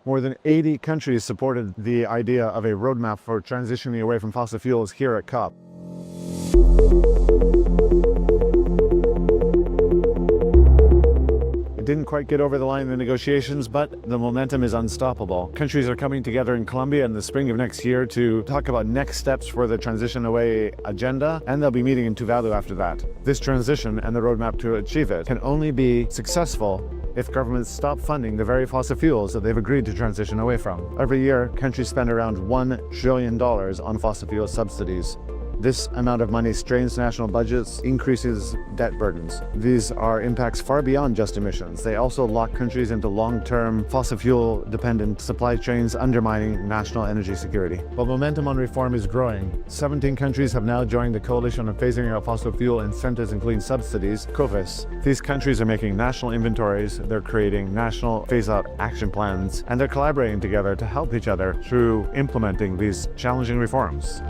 More than 80 countries supported the idea of a roadmap for transitioning away from fossil fuels here at COP. It didn't quite get over the line in the negotiations, but the momentum is unstoppable. Countries are coming together in Colombia in the spring of next year to talk about next steps for the transition away agenda, and they'll be meeting in Tuvalu after that. This transition and the roadmap to achieve it can only be successful if governments stop funding the very fossil fuels that they've agreed to transition away from. Every year, countries spend around $1 trillion on fossil fuel subsidies. This amount of money strains national budgets, increases debt burdens. These are impacts far beyond just emissions. They also lock countries into long-term fossil fuel-dependent supply chains, undermining national energy security. While momentum on reform is growing, 17 countries have now joined the Coalition on Phasing Out Fossil Fuel Incentives and Clean Subsidies, COFIS. These countries are making national inventories, they're creating national phase-out action plans, and they're collaborating together to help each other through implementing these challenging reforms.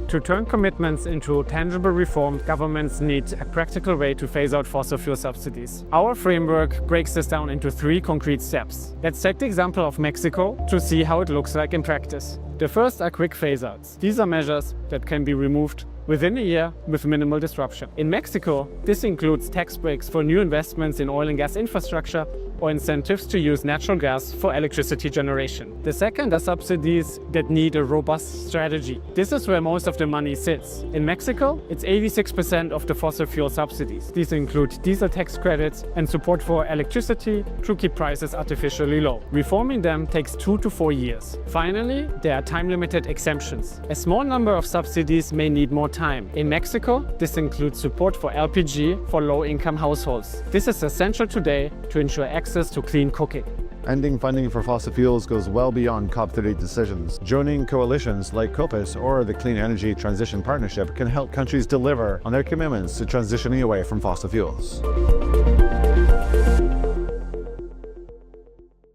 To turn commitments into tangible reform, governments need a practical way to phase out fossil fuel subsidies. Our framework breaks this down into 3 concrete steps. Let's take the example of Mexico to see how it looks like in practice. The first are quick phase-outs. These are measures that can be removed within a year with minimal disruption. In Mexico, this includes tax breaks for new investments in oil and gas infrastructure or incentives to use natural gas for electricity generation. The second are subsidies that need a robust strategy. This is where most of the money sits. In Mexico, it's 86% of the fossil fuel subsidies. These include diesel tax credits and support for electricity to keep prices artificially low. Reforming them takes 2 to 4 years. Finally, there are time-limited exemptions. A small number of subsidies may need more time. In Mexico, this includes support for LPG for low-income households. This is essential today to ensure access to clean cooking. Ending funding for fossil fuels goes well beyond COP30 decisions. Joining coalitions like COPIS or the Clean Energy Transition Partnership can help countries deliver on their commitments to transitioning away from fossil fuels.